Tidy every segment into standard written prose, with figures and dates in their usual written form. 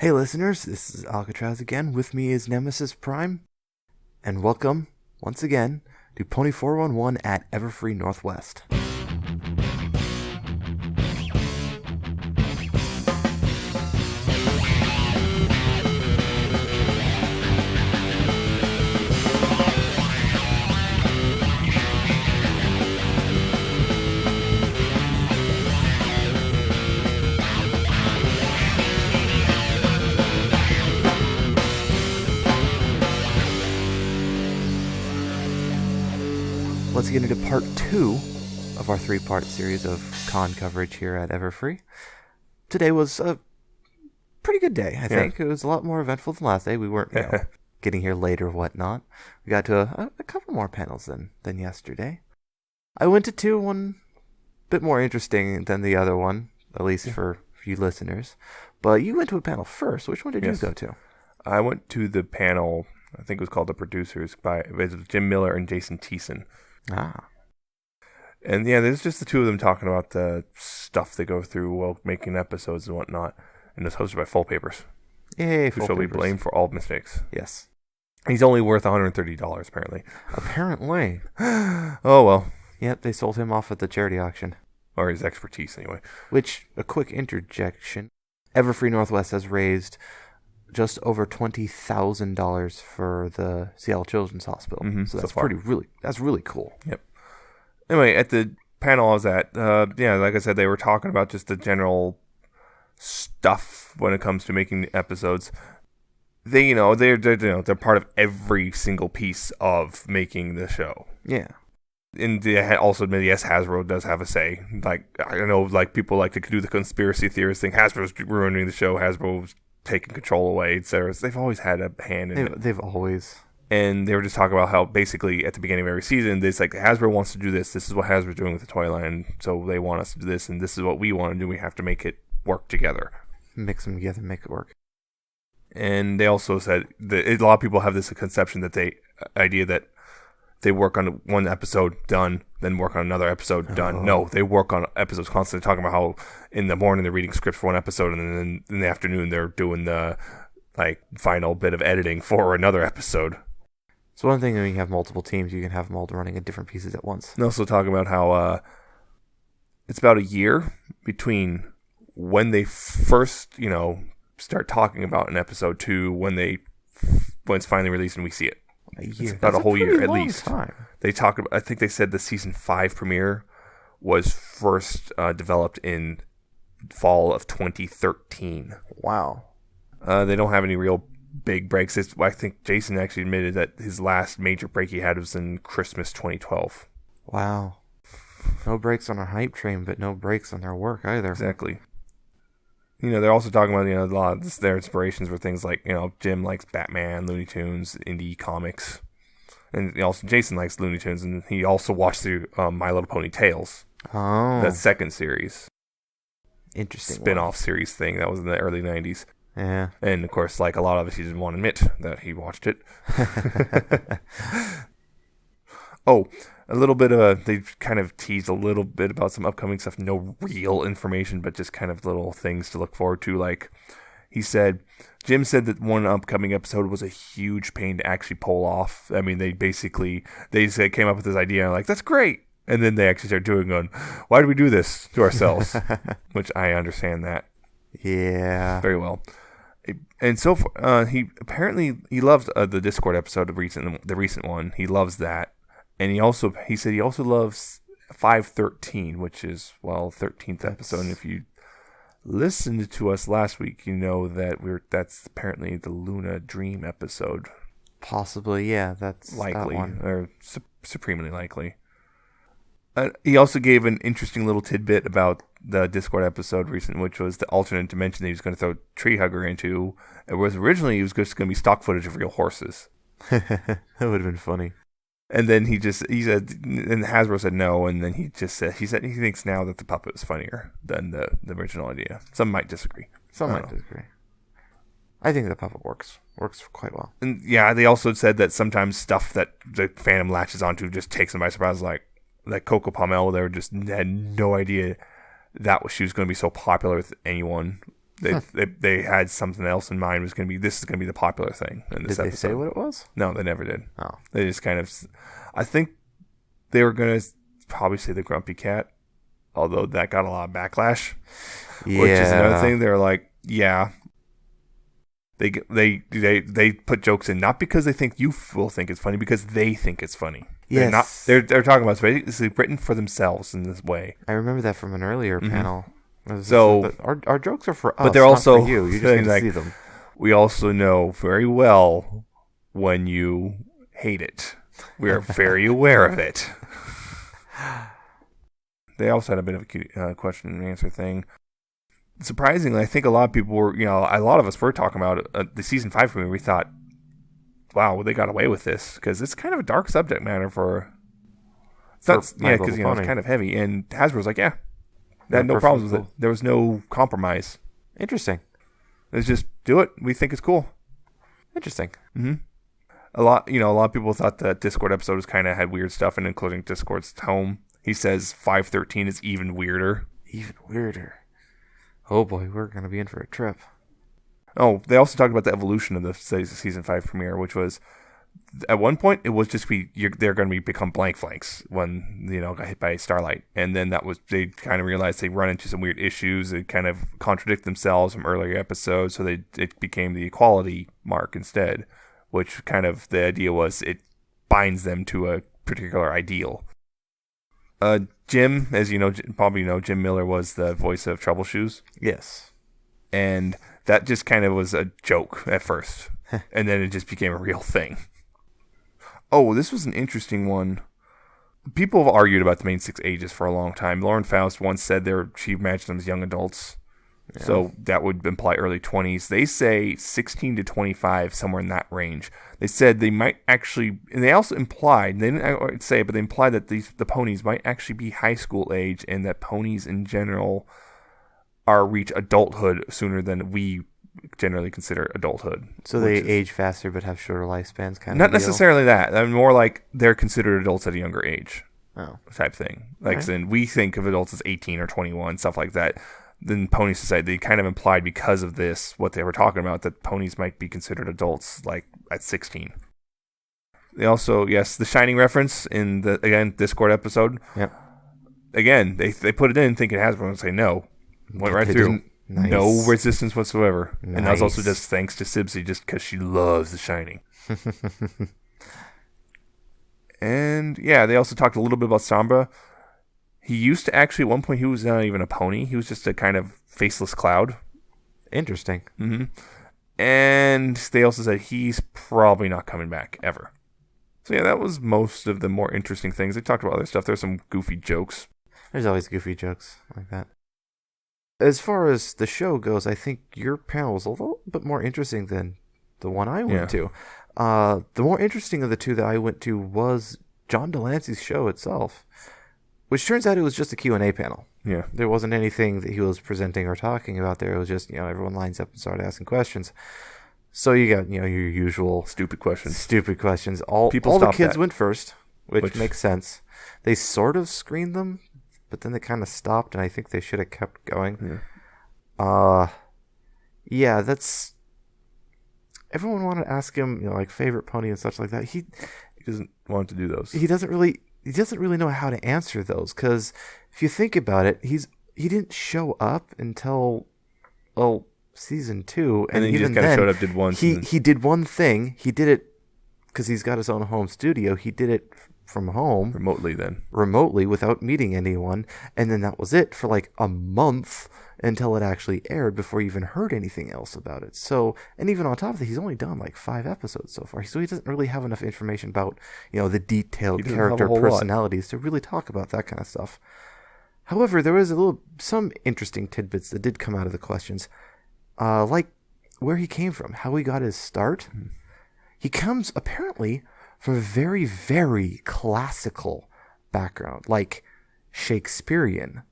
Hey listeners, this is Alca7raz again. With me is Nemesis Prime, and welcome, once again, to Pony 411 at Everfree Northwest. Let's get into part 2 of our 3-part series of con coverage here at Everfree. Today was a pretty good day, I think. It was a lot more eventful than last day. We weren't getting here late or whatnot. We got to a couple more panels than yesterday. I went to 2, one bit more interesting than the other one, at least for you listeners. But you went to a panel first. Which one did you go to? I went to the panel, I think it was called The Producers, by Jim Miller and Jason Thiessen. And there's just the two of them talking about the stuff they go through while making episodes and whatnot. And it's hosted by Full Papers. Yay, who shall be blamed for all mistakes. Yes. He's only worth $130, apparently. Apparently. Oh, well. Yep, they sold him off at the charity auction. Or his expertise, anyway. Which, a quick interjection, Everfree Northwest has raised just over $20,000 for the Seattle Children's Hospital. So that's that's really cool. Yep. Anyway, at the panel I was at, like I said, they were talking about just the general stuff when it comes to making episodes. They're part of every single piece of making the show. Yeah. And they also admit, yes, Hasbro does have a say. Like, I know, like, people like to do the conspiracy theorist thing. Hasbro's ruining the show. Hasbro's taking control away, etc. So they've always had a hand in it. They've always. And they were just talking about how basically at the beginning of every season, it's like Hasbro wants to do this. This is what Hasbro's doing with the toy line. So they want us to do this, and this is what we want to do. We have to make it work together. Mix them together, make it work. And they also said that a lot of people have this conception that idea that they work on one episode, done, then work on another episode, done. No, they work on episodes constantly, talking about how in the morning they're reading scripts for one episode, and then in the afternoon they're doing the final bit of editing for another episode. So one thing when you have multiple teams, you can have them all running at different pieces at once. And also talking about how it's about a year between when they first, start talking about an episode to when it's finally released and we see it. A year. It's about a whole year at least. Time. They talk about. I think they said the season 5 premiere was first developed in fall of 2013. Wow. They don't have any real big breaks. I think Jason actually admitted that his last major break he had was in Christmas 2012. Wow. No breaks on our hype train, but no breaks on their work either. Exactly. They're also talking about, a lot of their inspirations were things like, Jim likes Batman, Looney Tunes, indie comics. And also Jason likes Looney Tunes, and he also watched the My Little Pony Tales. Oh. That second series. Interesting. Spin-off series thing that was in the early 90s. Yeah. And, of course, like a lot of us, he didn't want to admit that he watched it. Oh, a little bit of they kind of teased a little bit about some upcoming stuff. No real information, but just kind of little things to look forward to. Like Jim said that one upcoming episode was a huge pain to actually pull off. I mean, they came up with this idea, like, that's great. And then they actually started going, why do we do this to ourselves? Which I understand that. Yeah. Very well. And so he loved the Discord episode, the recent one. He loves that. And he said he also loves 513, which is, 13th episode. And if you listened to us last week, you know that that's apparently the Luna Dream episode. Possibly, yeah. That's likely, that one. Or supremely likely. He also gave an interesting little tidbit about the Discord episode recent, which was the alternate dimension that he was going to throw Tree Hugger into. It was originally just going to be stock footage of real horses. That would have been funny. And then he said, and Hasbro said no, and then he said he thinks now that the puppet was funnier than the original idea. Some might disagree. I think the puppet works quite well. And yeah, they also said that sometimes stuff that the fandom latches onto just takes them by surprise, like Coco Pommel. They just had no idea she was going to be so popular with anyone. They had something else in mind. This is going to be the popular thing in this episode. Did they say what it was? No, they never did. Oh. They just kind of... I think they were going to probably say the Grumpy Cat, although that got a lot of backlash. Yeah. Which is another thing. They're like, yeah... They put jokes in not because they think you will think it's funny, because they think it's funny. Yes. They're talking about it's basically written for themselves in this way. I remember that from an earlier panel. So our jokes are for us, but they're also not for you. You just need to see them. We also know very well when you hate it. We are very aware of it. They also had a bit of a question and answer thing. Surprisingly, I think a lot of people were, a lot of us were talking about the season 5 premiere. We thought, wow, they got away with this, because it's kind of a dark subject matter for. Because it's kind of heavy. And Hasbro's like, they had no problems with it. There was no compromise. Interesting. It's just do it. We think it's cool. Interesting. Mm-hmm. A lot of people thought that Discord episode was kind of had weird stuff, and including Discord's home. He says 513 is even weirder. Even weirder. Oh boy, we're going to be in for a trip. Oh, they also talked about the evolution of the season 5 premiere, which was, at one point, it was just they're going to become blank flanks when, got hit by Starlight. And then they kind of realized they run into some weird issues. They kind of contradict themselves from earlier episodes, so it became the equality mark instead, which kind of the idea was it binds them to a particular ideal. Jim, as probably Jim Miller was the voice of Troubleshoes. Yes. And that just kind of was a joke at first. And then it just became a real thing. Oh, this was an interesting one. People have argued about the main 6 ages for a long time. Lauren Faust once said she imagined them as young adults. Yeah. So that would imply early 20s. They say 16 to 25, somewhere in that range. They said they might actually, and they also implied, they didn't say it, but they implied that the ponies might actually be high school age, and that ponies in general reach adulthood sooner than we generally consider adulthood. So they age faster but have shorter lifespans, kind of. Not necessarily that. I mean, more like they're considered adults at a younger age. Oh. Type thing. Like, then we think of adults as 18 or 21, stuff like that. Then Pony Society, they kind of implied because of this, what they were talking about, that ponies might be considered adults, like, at 16. They also, the Shining reference in the, again, Discord episode. Yep. Again, they put it in thinking Hasbro would say no. Went right through. Nice. No resistance whatsoever. Nice. And that was also just thanks to Sibsy, just because she loves The Shining. And, they also talked a little bit about Samba. He used to actually, at one point, he was not even a pony. He was just a kind of faceless cloud. Interesting. Mm-hmm. And they also said he's probably not coming back, ever. So, that was most of the more interesting things. They talked about other stuff. There's some goofy jokes. There's always goofy jokes like that. As far as the show goes, I think your panel was a little bit more interesting than the one I went to. The more interesting of the two that I went to was John Delancey's show itself. Which turns out it was just a Q&A panel. Yeah. There wasn't anything that he was presenting or talking about there. It was just, everyone lines up and started asking questions. So you got, your usual... Stupid questions. All the kids went first, which makes sense. They sort of screened them, but then they kind of stopped, and I think they should have kept going. Yeah. That's... Everyone wanted to ask him, favorite pony and such like that. He doesn't want to do those. He doesn't really know how to answer those, because if you think about it, he didn't show up until season 2, and then he even just kind then of showed up, did one. He did one thing. He did it because he's got his own home studio. He did it from home remotely without meeting anyone, and then that was it for like a month until it actually aired before you even heard anything else about it. So, and even on top of that, he's only done like 5 episodes so far, so he doesn't really have enough information about the detailed character personalities to really talk about that kind of stuff. However, there was some interesting tidbits that did come out of the questions, like where he came from, how he got his start. Mm-hmm. He comes apparently from a very, very classical background, like Shakespearean.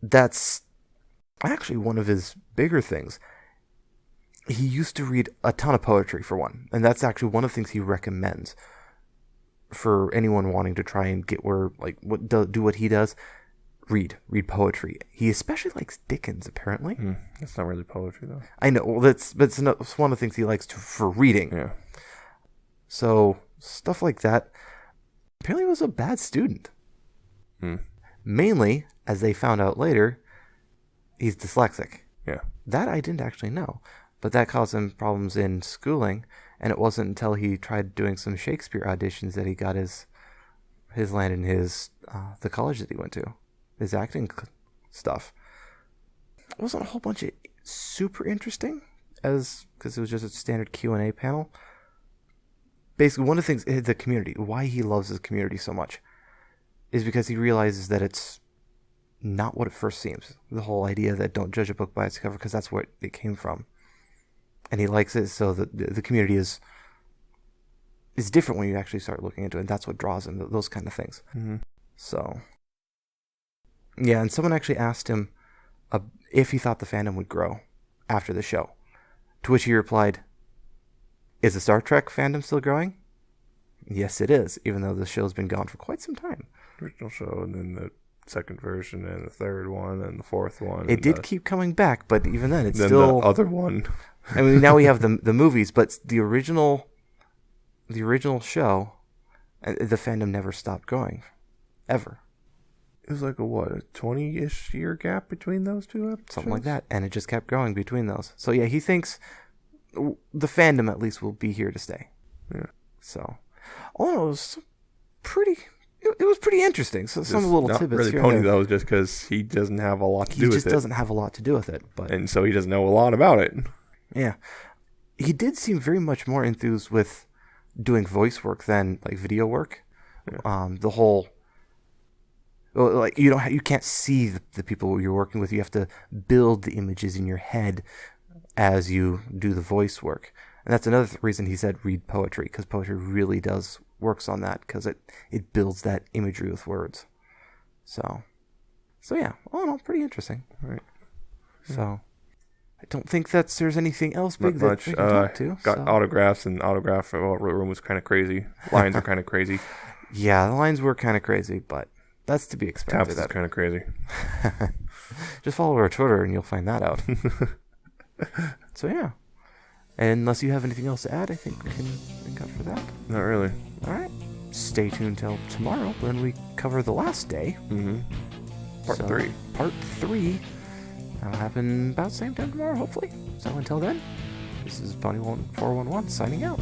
That's actually one of his bigger things. He used to read a ton of poetry, for one, and that's actually one of the things he recommends for anyone wanting to try and get do what he does. read poetry. He especially likes Dickens, apparently. That's not really poetry, though. I know. Well, it's one of the things he likes for reading. Yeah. So stuff like that. Apparently, he was a bad student. Mainly, as they found out later, he's dyslexic. Yeah. That I didn't actually know, but that caused him problems in schooling. And it wasn't until he tried doing some Shakespeare auditions that he got his land in the college that he went to, his acting stuff. It wasn't a whole bunch of super interesting, because it was just a standard Q&A panel. Basically, one of the things, the community, why he loves his community so much, is because he realizes that it's not what it first seems. The whole idea that don't judge a book by its cover, because that's where it came from. And he likes it, so the community is different when you actually start looking into it. And that's what draws him, those kind of things. So, yeah, and someone actually asked him if he thought the fandom would grow after the show. To which he replied, "Is the Star Trek fandom still growing?" Yes, it is, even though the show's been gone for quite some time. Original show, and then the second version, and the third one, and the fourth one. It did keep coming back, but even then, it's then still... the other one. I mean, now we have the movies, but the original show, the fandom never stopped growing, ever. It was like a 20-ish year gap between those two episodes? Something like that, and it just kept growing between those. So yeah, he thinks the fandom at least will be here to stay. Yeah. So, all in all, it was it was pretty interesting. So some little tidbits really here. Pony though, just because he doesn't have a lot to do with it. He just doesn't have a lot to do with it, and so he doesn't know a lot about it. Yeah, he did seem very much more enthused with doing voice work than like video work. Yeah. The whole, like, you can't see the people you're working with. You have to build the images in your head as you do the voice work, and that's another reason he said read poetry, because poetry really works on that, because it builds that imagery with words. So yeah, all in all, pretty interesting. Right. So. I don't think there's anything else big that we can talk to. Got autographs, and autograph room was kind of crazy. Lines are kind of crazy. Yeah, the lines were kind of crazy, but that's to be expected. Taps is kind of crazy. Just follow our Twitter and you'll find that out. So yeah, and unless you have anything else to add, I think we can cut for that. Not really. All right. Stay tuned till tomorrow when we cover the last day. Part 3. Part 3. That'll happen about the same time tomorrow, hopefully. So until then, this is Pony 411 signing out.